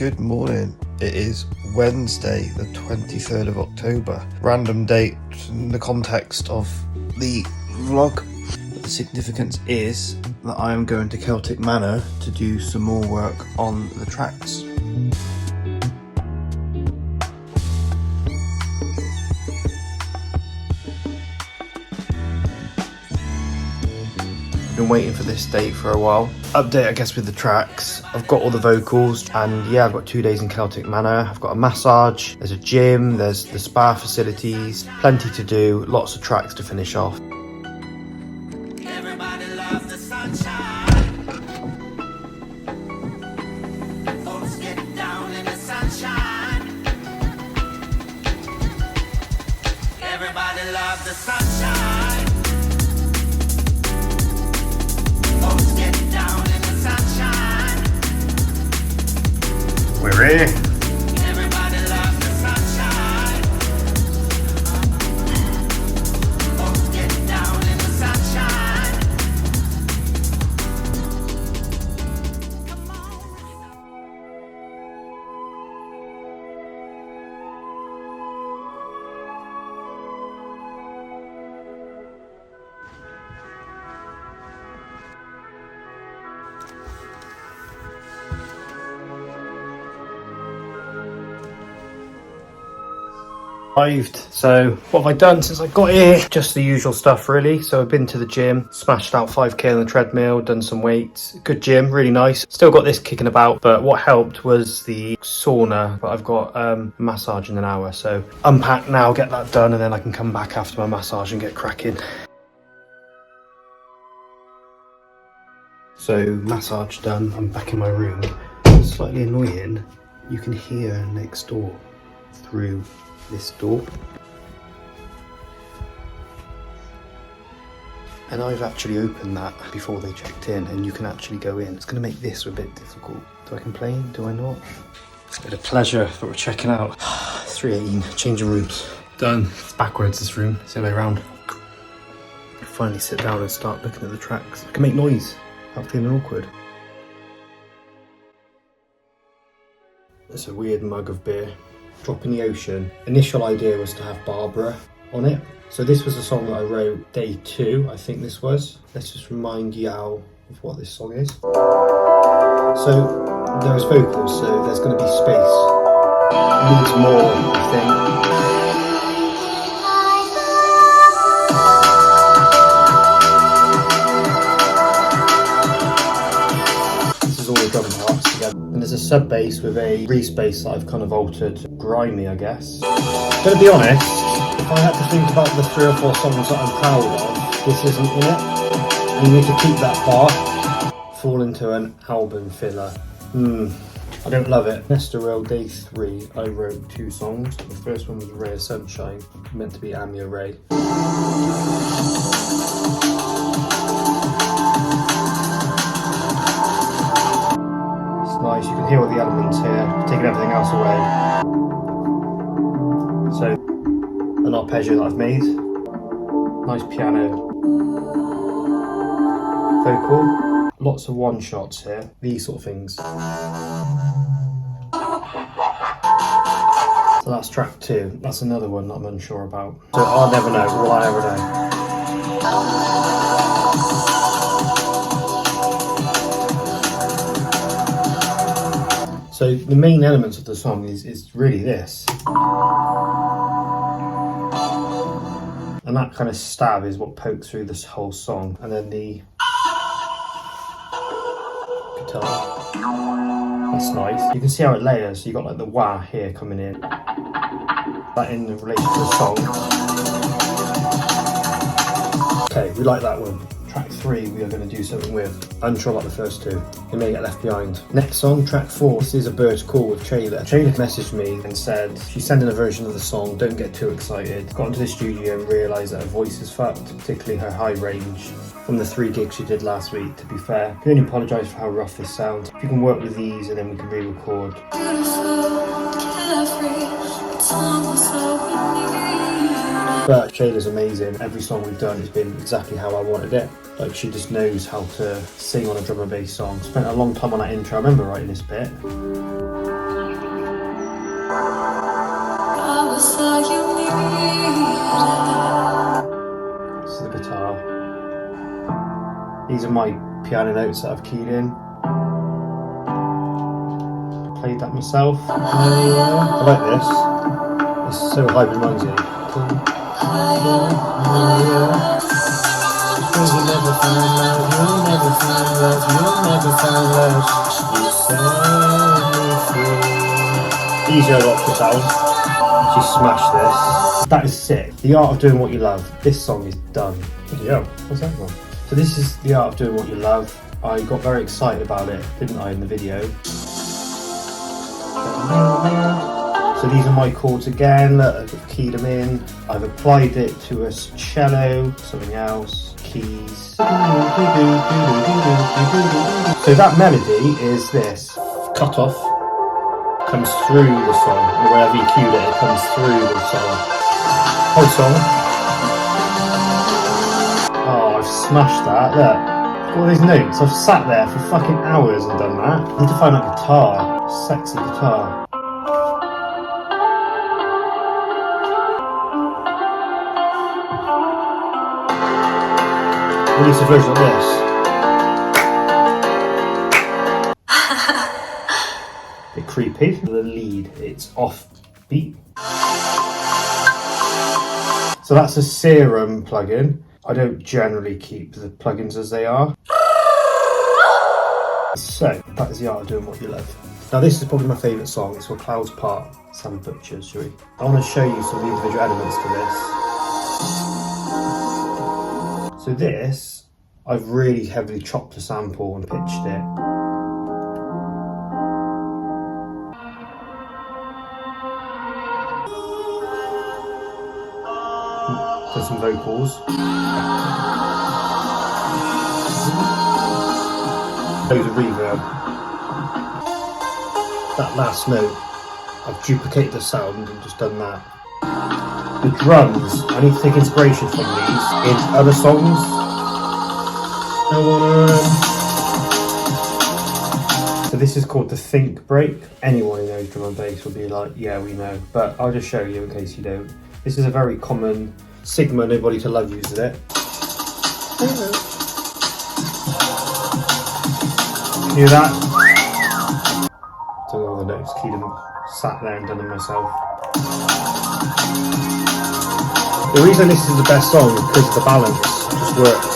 Good morning. It is Wednesday, the 23rd of October. Random date in the context of the vlog. But the significance is that I am going to Celtic Manor to do some more work on the tracks. Been waiting for this date for a while. Update, I guess, with the tracks. I've got all the vocals, and yeah, I've got 2 days in Celtic Manor. I've got a massage, there's a gym, there's the spa facilities, plenty to do, lots of tracks to finish off. Everybody loves the sunshine. Folks get down in the sunshine. Everybody loves the sunshine. Folks get down in the sunshine. We're here. Everybody loves the sunshine. Folks get down in the sunshine. Come on. Arrived. So what have I done since I got here? Just the usual stuff really. So I've been to the gym, smashed out 5k on the treadmill, done some weights. Good gym, really nice. Still got this kicking about, but what helped was the sauna. But I've got a massage in an hour, so unpack now, get that done, and then I can come back after my massage and get cracking. So massage done, I'm back in my room. Slightly annoying, you can hear next door through this door, and I've actually opened that before they checked in, and you can actually go in. It's going to make this a bit difficult. Do I complain? Do I not? It's a bit of pleasure that we're checking out. 3:18, changing rooms. Done. It's backwards, this room. It's the other way around. Finally sit down and start looking at the tracks. I can make noise without feeling awkward. It's a weird mug of beer. Drop in the Ocean. Initial idea was to have Barbara on it. So this was a song that I wrote day 2, I think this was. Let's just remind y'all of what this song is. So there's vocals, so there's going to be space. It needs more, I think. This is all the drum parts together. And there's a sub bass with a re-space that I've kind of altered. Grimy, I guess. Gonna be honest, if I had to think about the 3 or 4 songs that I'm proud of, this isn't in it. You need to keep that bar. Fall into an album filler. I don't love it. Nesta Rail Day 3, I wrote 2 songs. The first one was Ray of Sunshine, meant to be Amia Ray. Nice, you can hear all the elements here, taking everything else away. So, an arpeggio that I've made, nice piano, vocal, lots of one shots here, these sort of things. So that's track 2, that's another one that I'm unsure about. So I'll never know, will I ever know? So the main elements of the song is really this. And that kind of stab is what pokes through this whole song. And then the guitar. That's nice. You can see how it layers. So you got like the wah here coming in. That in relation to the song. Okay, we like that one. Track 3 we are going to do something with. Unsure about the first 2. They may get left behind. Next song, track 4. This is A Bird's Call with Trailer. Trailer messaged me and said she's sending a version of the song, don't get too excited. Got into the studio and realised that her voice is fucked, particularly her high range. From the 3 gigs she did last week, to be fair. I can only apologise for how rough this sounds. If you can work with these and then we can re-record. But Shayla's amazing. Every song we've done has been exactly how I wanted it. Like, she just knows how to sing on a drum and bass song. Spent a long time on that intro. I remember writing this bit. This is the guitar. These are my piano notes that I've keyed in. Played that myself. I like this. It's so hyper noisy. You'll never find love, you'll never find love, you'll never find love. You set me free. Easier rock the sound. She smashed this. That is sick. The Art of Doing What You Love. This song is done. Yo, what's that one? So this is The Art of Doing What You Love. I got very excited about it, didn't I, in the video? So these are my chords again. Look, I've keyed them in. I've applied it to a cello, something else, keys. So that melody is this. Cut off. Comes through the song. And wherever you cued it, it comes through the song. Whole song. Oh, I've smashed that. Look. All these notes. I've sat there for fucking hours and done that. I need to find that guitar. Sexy guitar. Release a version of this. Bit creepy. The lead, it's off beat. So that's a Serum plugin. I don't generally keep the plugins as they are. So that is The Art of Doing What You Love. Now this is probably my favourite song. It's called Clouds Part. Sam Butchers, shall we? I want to show you some of the individual elements to this. So this, I've really heavily chopped a sample and pitched it. For some vocals. Loads of reverb. That last note, I've duplicated the sound and just done that. The drums, I need to take inspiration from these in other songs. So this is called the think break. Anyone who knows drum and bass will be like, yeah, we know. But I'll just show you in case you don't. This is a very common Sigma Nobody to Love uses it. Hear that? Don't know all the notes, keyed them, sat there and done them myself. The reason this is the best song is because of the balance. It just works.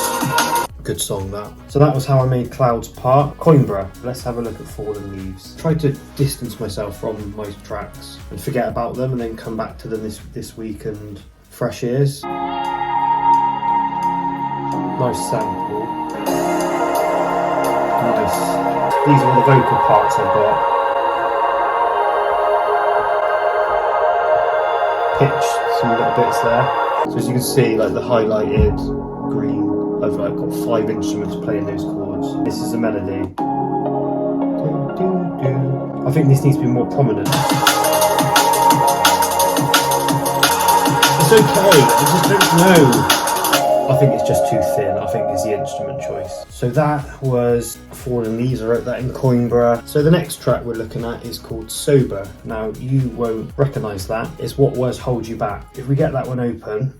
Good song that. So that was how I made Clouds Part. Coimbra. Let's have a look at Fallen Leaves. Try to distance myself from my tracks and forget about them and then come back to them this week and fresh ears. Nice sample. Nice. These are all the vocal parts I've got. Pitched some little bits there. So as you can see, like the highlighted green, I've like got 5 instruments playing those chords. This is a melody. I think this needs to be more prominent. It's okay, I just don't know. I think it's just too thin. I think it's the instrument choice. So that was Fallen Leaves. I wrote that in Coimbra. So the next track we're looking at is called Sober. Now you won't recognise that. It's What Words Hold You Back. If we get that one open.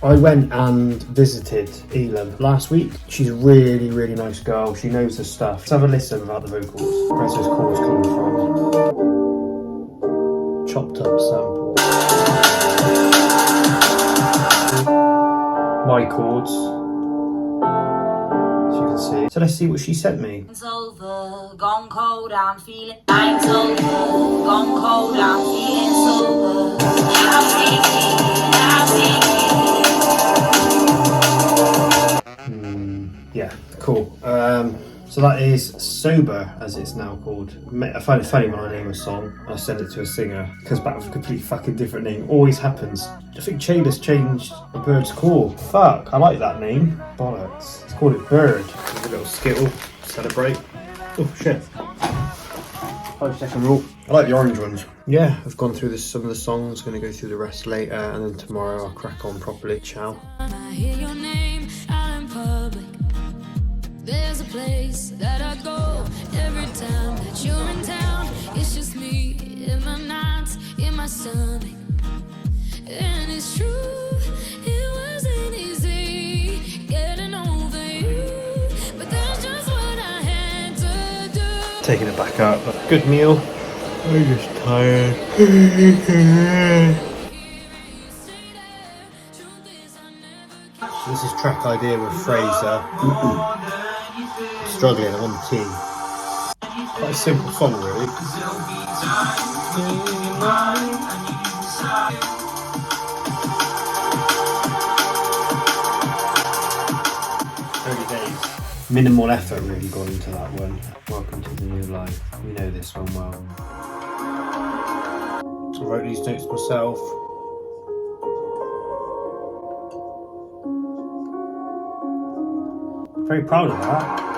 I went and visited Elam last week. She's a really, really nice girl. She knows her stuff. Let's have a listen about the vocals. Where's those chords coming from? Chopped up sample. My chords, as you can see. So let's see what she sent me. It's over, gone cold, I'm feeling. It's over, gone cold, I'm feeling sober. I'll take it. Yeah, cool. So that is Sober, as it's now called. I find it funny when I name a song, I send it to a singer, it comes back with a completely fucking different name. Always happens. I think Chayla's changed a bird's call. Fuck, I like that name. Bollocks. It's called it Bird. There's a little skittle. Celebrate. Oh shit. 5-second rule. I like the orange ones. Yeah, I've gone through some of the songs. I'm going to go through the rest later, and then tomorrow I'll crack on properly. Ciao. I hear your name out in public. There's a place that I go every time that you're in town. It's just with me in my nights, in my stomach. And it's true, it wasn't easy getting over you, but that's just what I had to do. Taking it back up. Good meal. I'm just tired. So this is track idea with Fraser. Struggling, I'm on the team. Quite a simple song, really. Early days. Minimal effort really gone into that one. Welcome to the new life. We know this one well. So I wrote these notes myself. Very proud of that.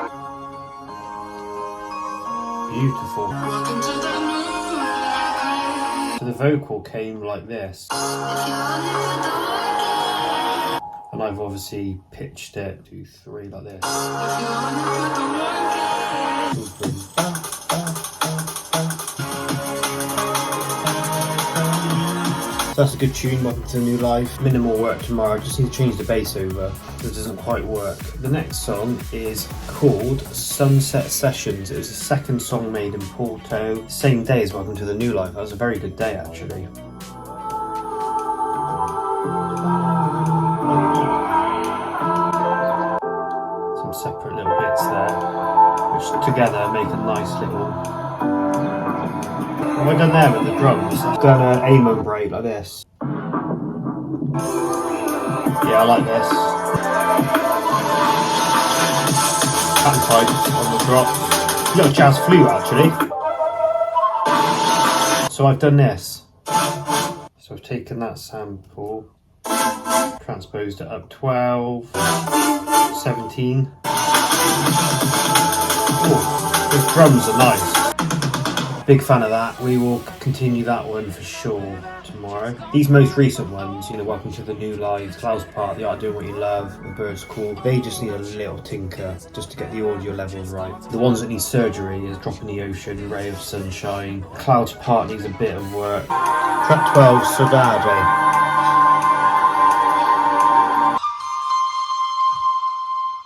Beautiful. So the vocal came like this. And I've obviously pitched it 2, 3 like this. So that's a good tune, welcome to the new life. Minimal work tomorrow, just need to change the bass over. It doesn't quite work. The next song is called Sunset Sessions. It was the second song made in Porto. Same day as Welcome to the New Life. That was a very good day actually. Some separate little bits there, which together make a nice little... What have I done there with the drums? I've done an Amon break like this. Yeah, I like this. Pattern type on the drop. Little jazz flute actually. So I've done this. So I've taken that sample, transposed it up 12, 17. Oh, those drums are nice. Big fan of that. We will continue that one for sure tomorrow. These most recent ones, you know, Welcome to the New Life, Clouds Part, The Art of Doing What You Love, The Bird's Call, they just need a little tinker just to get the audio levels right. The ones that need surgery is Drop in the Ocean, Ray of Sunshine. Clouds Part needs a bit of work. Track 12, Saudade.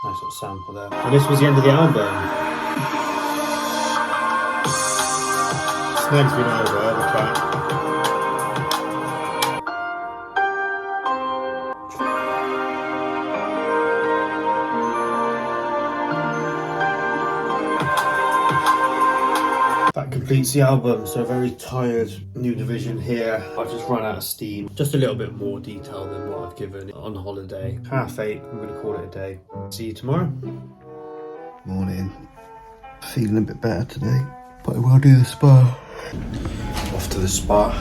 Nice little sample there. And this was the end of the album. Snag's been over the track. That completes the album, so very tired New Division here. I've just run out of steam. Just a little bit more detail than what I've given on holiday. 8:30, I'm going to call it a day. See you tomorrow. Morning. Feeling a bit better today, but I will do the spa. Off to the spa.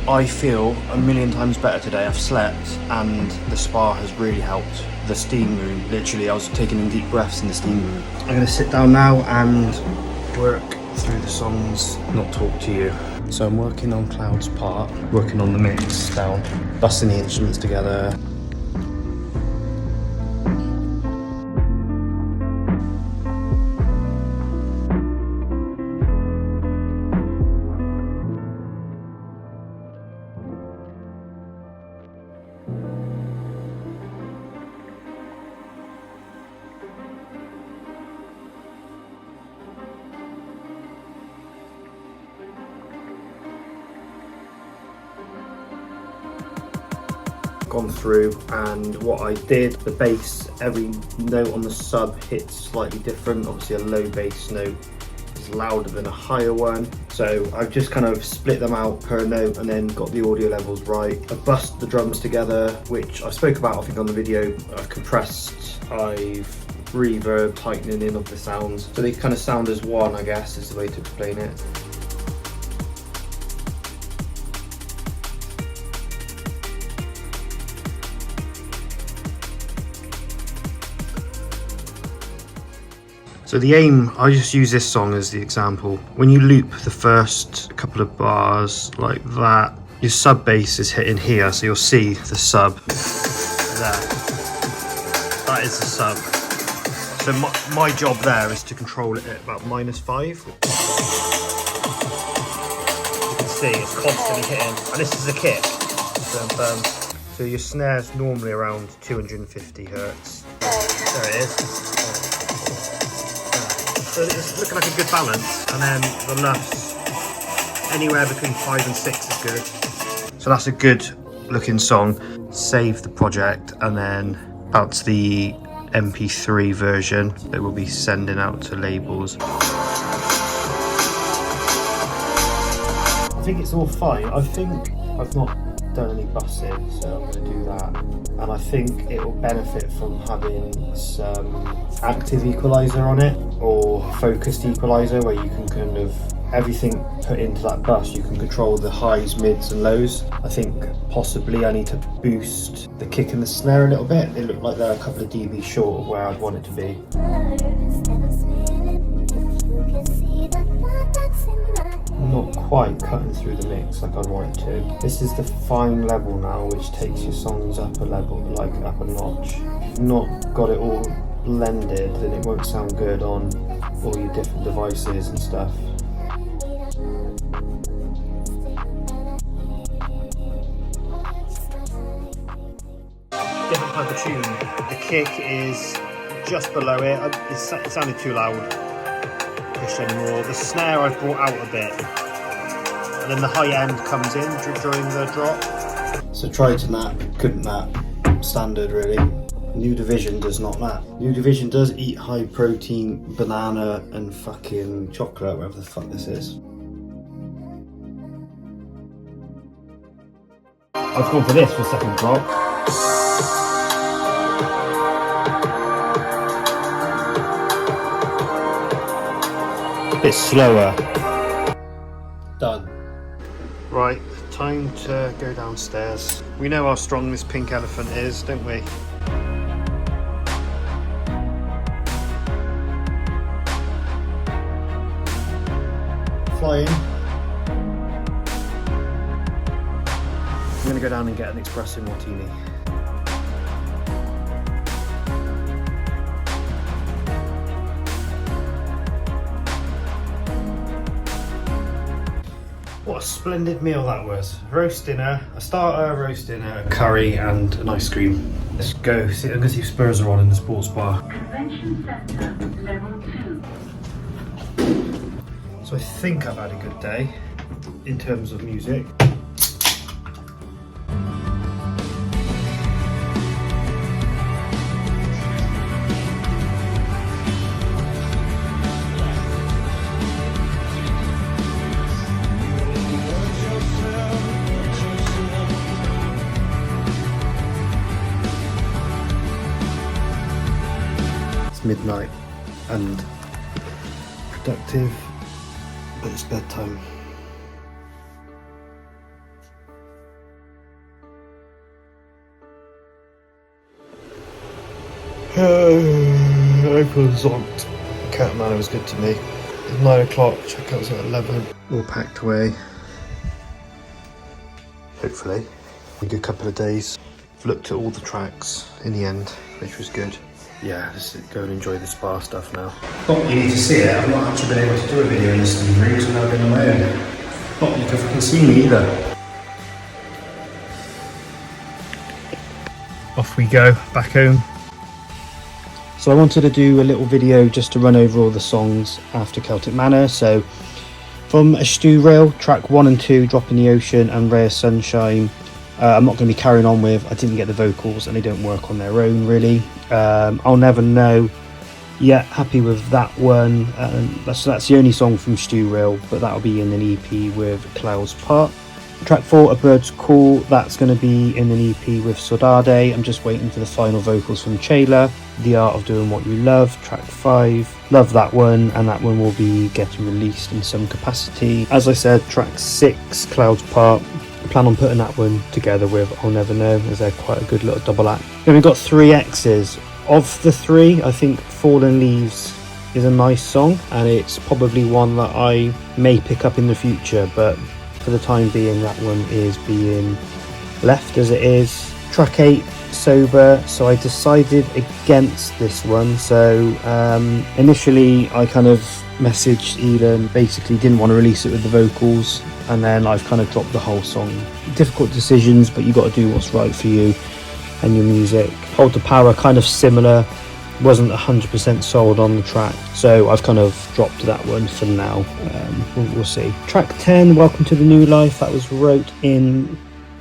I feel a million times better today. I've slept and the spa has really helped. The steam room, literally I was taking in deep breaths in the steam room. I'm going to sit down now and work through the songs, not talk to you. So I'm working on Cloud's part, working on the mix down, busting the instruments together. Gone through, and what I did, the bass, every note on the sub hits slightly different. Obviously a low bass note is louder than a higher one, so I've just kind of split them out per note and then got the audio levels right. I've bussed the drums together, which I spoke about I think on the video. I've compressed, I've reverb, tightening in of the sounds, so they kind of sound as one, I guess is the way to explain it. So the aim, I just use this song as the example. When you loop the first couple of bars like that, your sub bass is hitting here, so you'll see the sub there. that is the sub. So my job there is to control it at about -5. You can see it's constantly hitting, and this is a kick. So your snare's normally around 250 hertz. There it is. So it's looking like a good balance, and then the luffs anywhere between 5 and 6 is good. So that's a good looking song. Save the project, and then that's the MP3 version that we'll be sending out to labels. I think it's all fine. I think I've not done any bussing, so I'm going to do that. And I think it will benefit from having some active equalizer on it, or focused equalizer, where you can kind of everything put into that bus, you can control the highs, mids and lows. I think possibly I need to boost the kick and the snare a little bit. They look like they're a couple of dB short of where I'd want it to be. Not quite cutting through the mix like I'd want it to. This is the fine level now, which takes your songs up a level, like up a notch. If you've not got it all blended, then it won't sound good on all your different devices and stuff. Different type of tune. The kick is just below it. It sounded too loud. Push anymore. The snare I've brought out a bit, and then the high end comes in during the drop. So tried to nap, couldn't nap. Standard really. NuDivision does not nap. NuDivision does eat high protein banana and fucking chocolate, whatever the fuck this is. I've gone for this for second drop. Bit slower. Done. Right, time to go downstairs. We know how strong this pink elephant is, don't we? Flying. I'm gonna go down and get an espresso martini. What a splendid meal that was. Roast dinner, a starter, roast dinner, a curry and an ice cream. Let's go. I'm going to see if Spurs are on in the sports bar. Convention Centre, Level 2. So I think I've had a good day in terms of music. Midnight and productive, but it's bedtime. I feel zonked. Cat manor was good to me. It's 9 o'clock, checkout's at 11. All packed away. Hopefully. A good couple of days. I've looked at all the tracks in the end, which was good. Yeah, just go and enjoy the spa stuff now. Not you need to see it. I've not actually been able to do a video in this living room because I've never been on my own. Not you can fucking see me either. Off we go, back home. So I wanted to do a little video just to run over all the songs after Celtic Manor. So from A Stew Rail, track 1 and 2, Drop in the Ocean and Rare Sunshine. I'm not going to be carrying on with. I didn't get the vocals and they don't work on their own really. I'll Never Know. Yeah, happy with that one. That's the only song from Stew Rail, but that'll be in an EP with Clouds Part. Track 4, A Bird's Call. That's going to be in an EP with Sodade. I'm just waiting for the final vocals from Chayla. The Art of Doing What You Love. Track 5. Love that one, and that one will be getting released in some capacity. As I said, track 6, Clouds Part. I plan on putting that one together with I'll Never Know, as they're quite a good little double act. Then we've got 3 X's. Of the 3, I think Fallen Leaves is a nice song, and it's probably one that I may pick up in the future, but for the time being that one is being left as it is. Track 8, sober, so I decided against this one. So initially I kind of messaged Elon, basically didn't want to release it with the vocals, and then I've kind of dropped the whole song. Difficult decisions, but you got to do what's right for you and your music. Hold the Power, kind of similar, wasn't 100% sold on the track, so I've kind of dropped that one for now. We'll see. Track 10, Welcome to the New Life, that was wrote in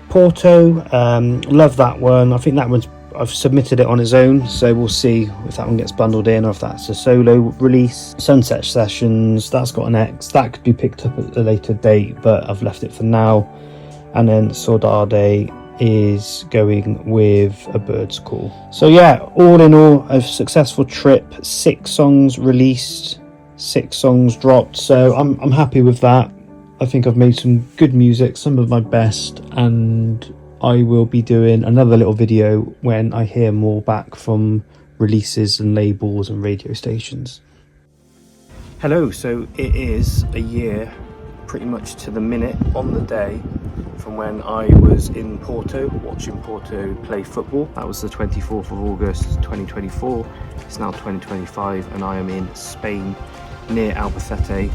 Porto. Love that one. I think that one's, I've submitted it on its own, so we'll see if that one gets bundled in or if that's a solo release. Sunset Sessions, that's got an X, that could be picked up at a later date, but I've left it for now. And then Saudade is going with A Bird's Call. So yeah, all in all, a successful trip. 6 songs released, 6 songs dropped, so I'm happy with that. I think I've made some good music, some of my best, and I will be doing another little video when I hear more back from releases and labels and radio stations. Hello, so it is a year, pretty much to the minute, on the day, from when I was in Porto, watching Porto play football. That was the 24th of August 2024. It's now 2025 and I am in Spain, near Albacete,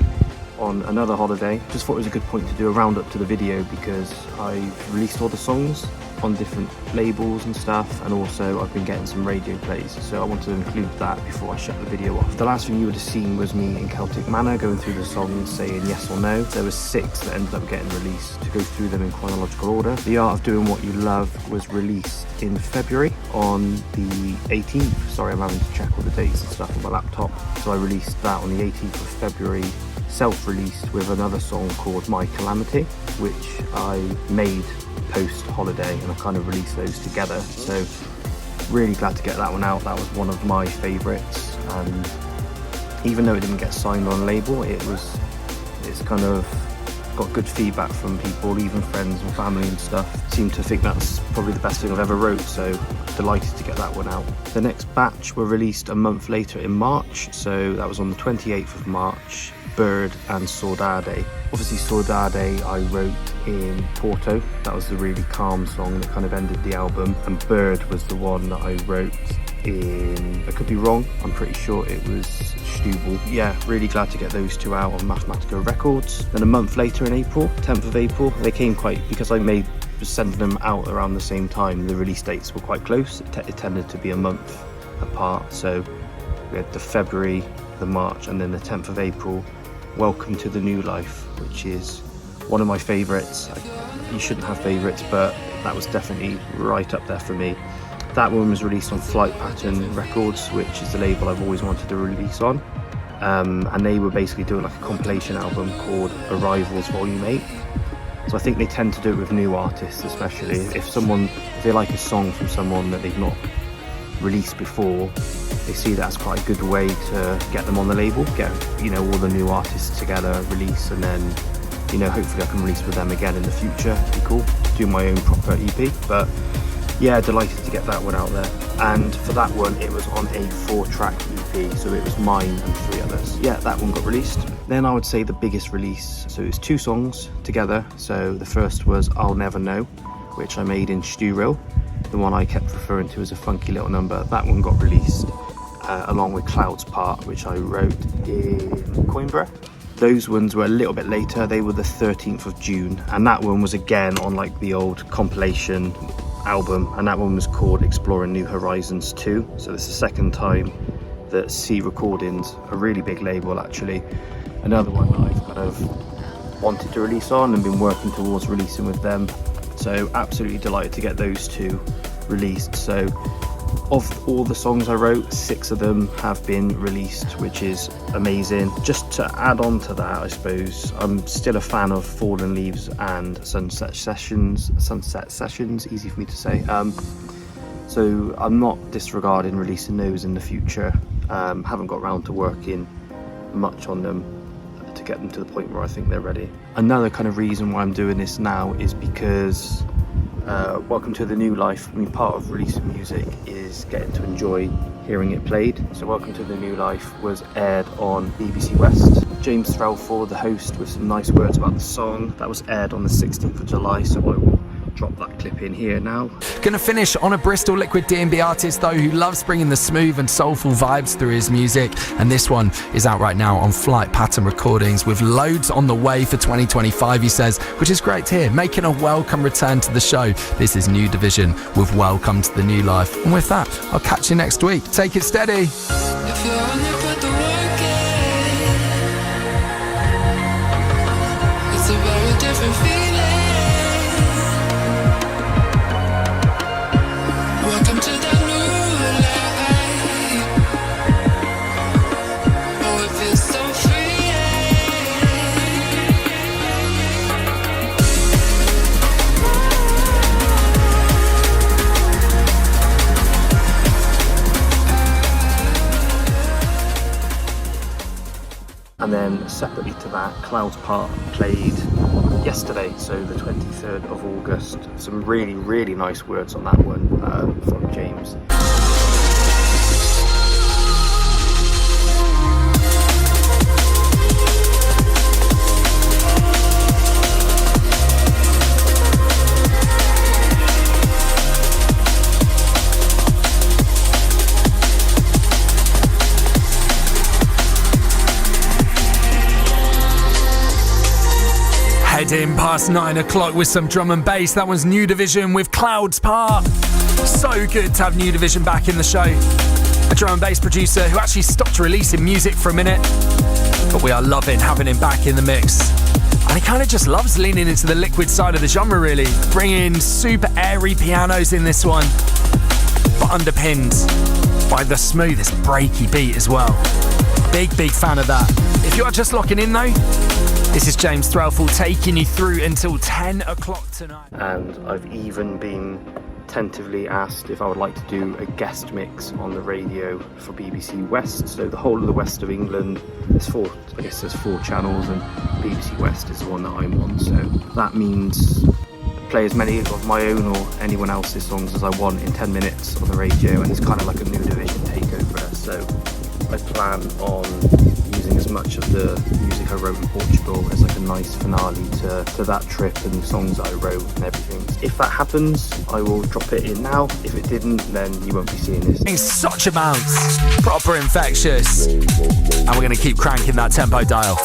on another holiday. Just thought it was a good point to do a roundup to the video because I've released all the songs on different labels and stuff, and also I've been getting some radio plays, so I wanted to include that before I shut the video off. The last thing you would have seen was me in Celtic Manor going through the songs saying yes or no. There were 6 that ended up getting released. To go through them in chronological order, The Art of Doing What You Love was released in February on the 18th. Sorry, I'm having to check all the dates and stuff on my laptop. So I released that on the 18th of February, self-released, with another song called My Calamity, which I made post-holiday, and I kind of released those together. So really glad to get that one out. That was one of my favourites, and even though it didn't get signed on a label, it's kind of got good feedback from people, even friends and family and stuff seem to think that's probably the best thing I've ever wrote, so delighted to get that one out. The next batch were released a month later in March, so that was on the 28th of March, Bird and Saudade. Obviously Saudade I wrote in Porto, that was the really calm song that kind of ended the album, and Bird was the one that I wrote in, I could be wrong, I'm pretty sure it was Stubble. Yeah, really glad to get those 2 out on Mathematical Records. Then a month later in April, 10th of April, they came quite, because I was sending them out around the same time, the release dates were quite close. It tended to be a month apart, so we had the February, the March, and then the 10th of April, Welcome to the New Life, which is one of my favourites. You shouldn't have favourites, but that was definitely right up there for me. That one was released on Flight Pattern Records, which is the label I've always wanted to release on. And they were basically doing like a compilation album called Arrivals Volume 8. So I think they tend to do it with new artists, especially if they like a song from someone that they've not released before. They see that's quite a good way to get them on the label, get all the new artists together, release, and then hopefully I can release with them again in the future. It'd be cool, do my own proper EP. But yeah, delighted to get that one out there. And for that one, it was on a 4-track EP, so it was mine and 3 others. Yeah, that one got released. Then I would say the biggest release, so it was 2 songs together. So the first was I'll Never Know, which I made in Stewrill, the one I kept referring to as a funky little number. That one got released along with Clouds Part, which I wrote in Coimbra. Those ones were a little bit later, they were the 13th of June, and that one was again on like the old compilation album, and that one was called Exploring New Horizons 2. So it's the second time that C Recordings, a really big label actually, another one that I've kind of wanted to release on and been working towards releasing with them. So absolutely delighted to get those 2 released. So of all the songs I wrote, 6 of them have been released, which is amazing. Just to add on to that, I suppose, I'm still a fan of Fallen Leaves and Sunset Sessions, easy for me to say. So I'm not disregarding releasing those in the future. Haven't got around to working much on them to get them to the point where I think they're ready. Another kind of reason why I'm doing this now is because Welcome to the New Life, part of releasing music is getting to enjoy hearing it played. So Welcome to the New Life was aired on BBC West. James Threlford, the host, with some nice words about the song. That was aired on the 16th of July, so I will drop that clip in here now. Gonna finish on a Bristol Liquid D&B artist though who loves bringing the smooth and soulful vibes through his music, and this one is out right now on Flight Pattern Recordings with loads on the way for 2025, he says, which is great to hear, making a welcome return to the show. This is NuDivision with Welcome to the New Life, and with that I'll catch you next week. Take it steady. If you're on it, put the work in. It's a very different feeling. Welcome to the new life. Oh, it feels so free. And then separately to that, Clouds Part played yesterday, so the 23rd of August. Some really, really nice words on that one from James. Heading past 9 o'clock with some drum and bass. That one's NuDivision with Clouds Part. So good to have NuDivision back in the show. A drum and bass producer who actually stopped releasing music for a minute, but we are loving having him back in the mix. And he kind of just loves leaning into the liquid side of the genre, really. Bringing super airy pianos in this one, but underpinned by the smoothest breaky beat as well. Big fan of that. If you are just locking in though, this is James Threlfall taking you through until 10 o'clock tonight. And I've even been tentatively asked if I would like to do a guest mix on the radio for BBC West. So the whole of the west of England, there's four channels, and BBC West is the one that I'm on. So that means play as many of my own or anyone else's songs as I want in 10 minutes on the radio, and it's kind of like a NuDivision takeover. So I plan on using as much of the music I wrote in Portugal as like a nice finale to that trip and the songs that I wrote and everything. If that happens, I will drop it in now. If it didn't, then you won't be seeing this. It's such a bounce, proper infectious. And we're going to keep cranking that tempo dial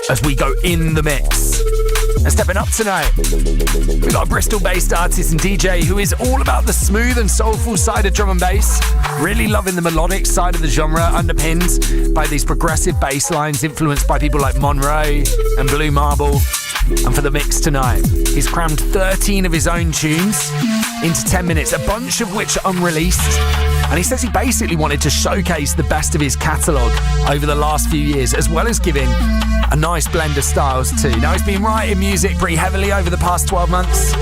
as we go in the mix. And stepping up tonight, we've got a Bristol-based artist and DJ who is all about the smooth and soulful side of drum and bass, really loving the melodic side of the genre, underpinned by these progressive bass lines influenced by people like Monroe and Blue Marble. And for the mix tonight, he's crammed 13 of his own tunes into 10 minutes, a bunch of which are unreleased. And he says he basically wanted to showcase the best of his catalogue over the last few years, as well as giving a nice blend of styles too. Now, he's been writing music pretty heavily over the past 12 months,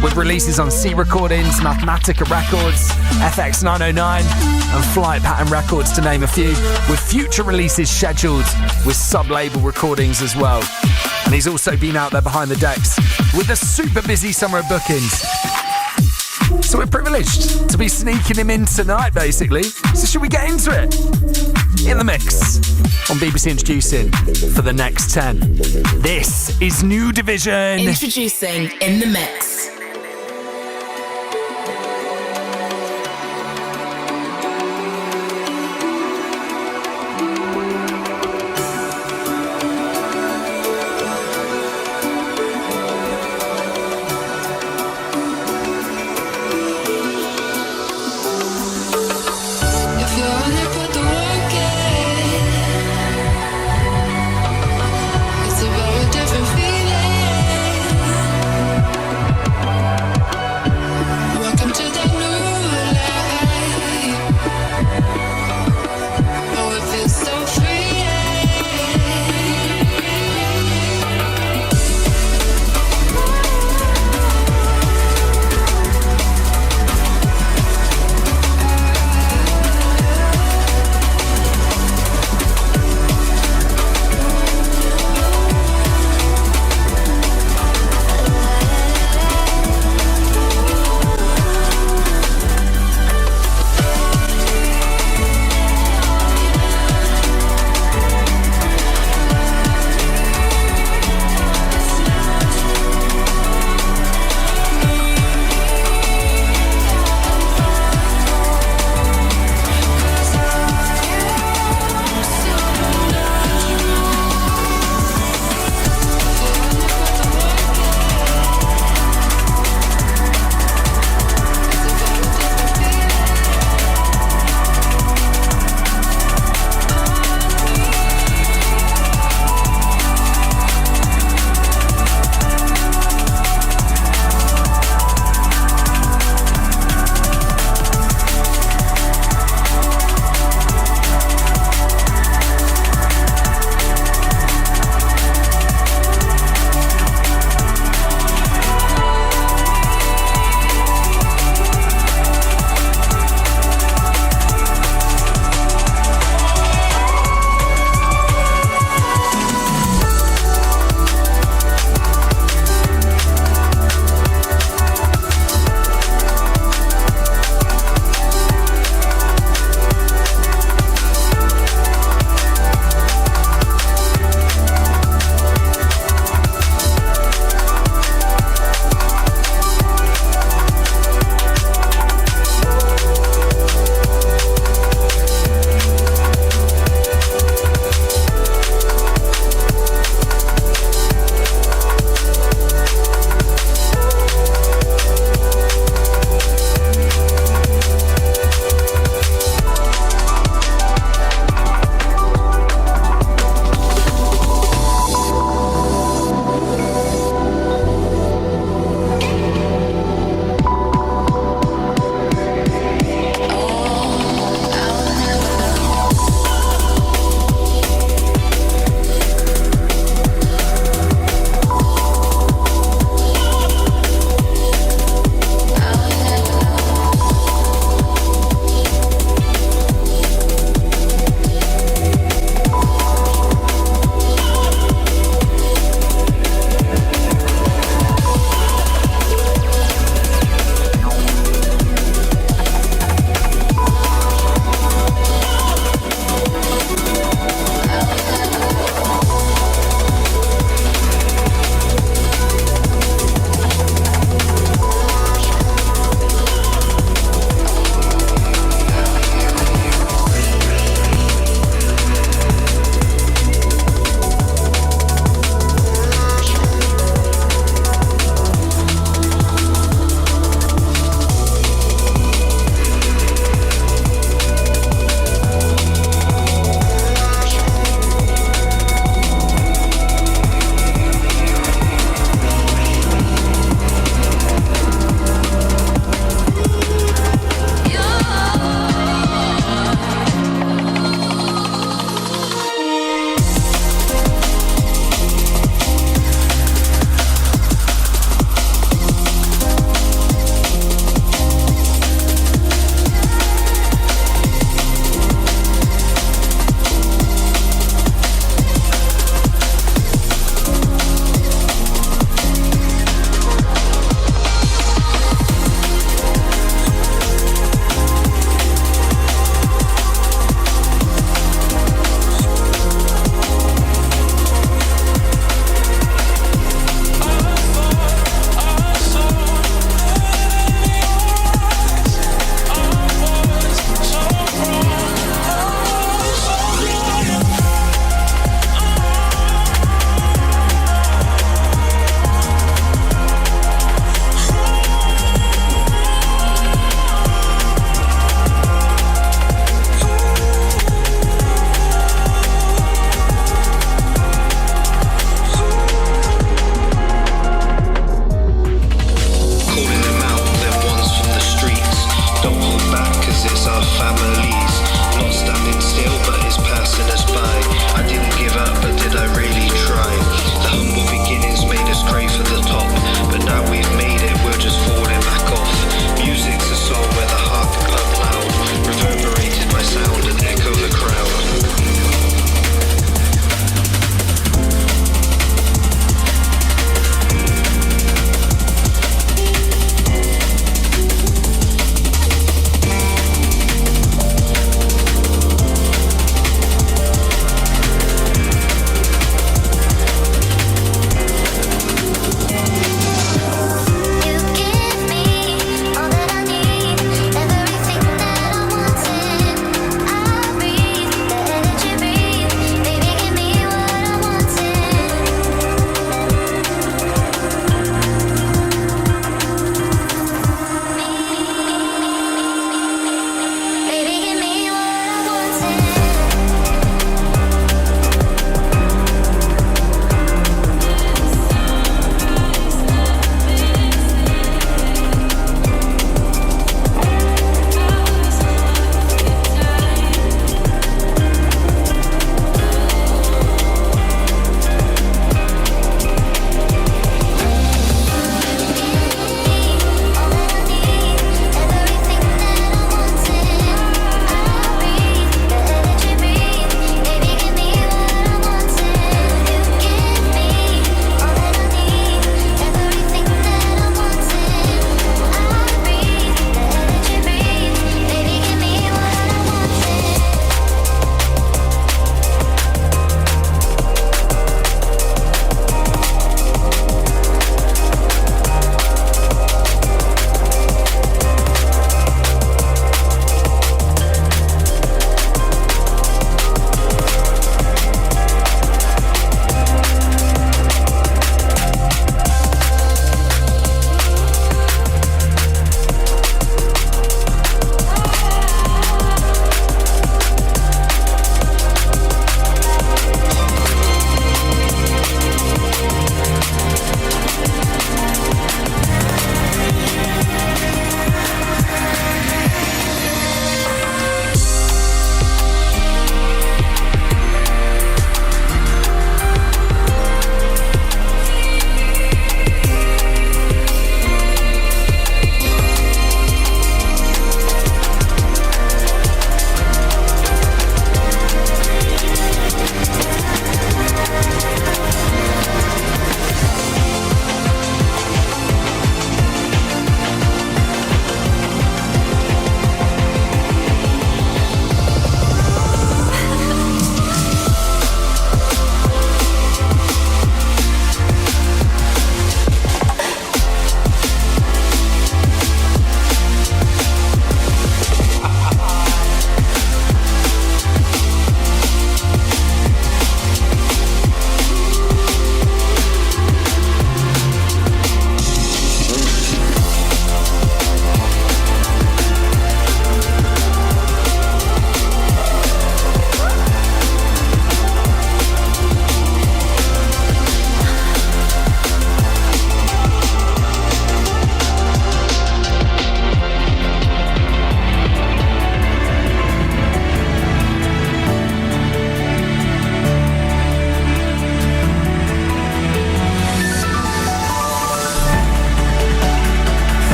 with releases on C Recordings, Mathematica Records, FX 909 and Flight Pattern Records, to name a few, with future releases scheduled with sub-label recordings as well. And he's also been out there behind the decks with a super busy summer of bookings. So we're privileged to be sneaking him in tonight, basically. So should we get into it? In the mix on BBC Introducing for the next 10. This is NuDivision. Introducing In the Mix. It's a very different feeling.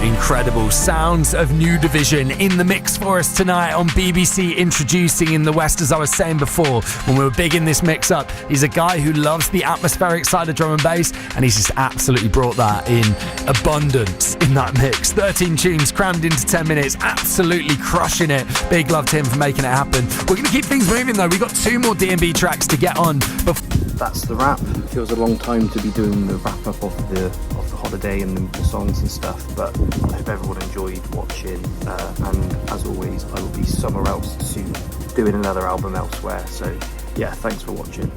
incredible. Sounds of NuDivision in the mix for us tonight on BBC Introducing in the West. As I was saying before, when we were big in this mix up, he's a guy who loves the atmospheric side of drum and bass, and he's just absolutely brought that in abundance in that mix. 13 tunes crammed into 10 minutes, absolutely crushing it. Big love to him for making it happen. We're going to keep things moving though. We've got 2 more D&B tracks to get on. That's the wrap. It feels a long time to be doing the wrap up of the holiday and the songs and stuff, but I hope everyone enjoyed watching, and as always I will be somewhere else soon doing another album elsewhere, so yeah, thanks for watching.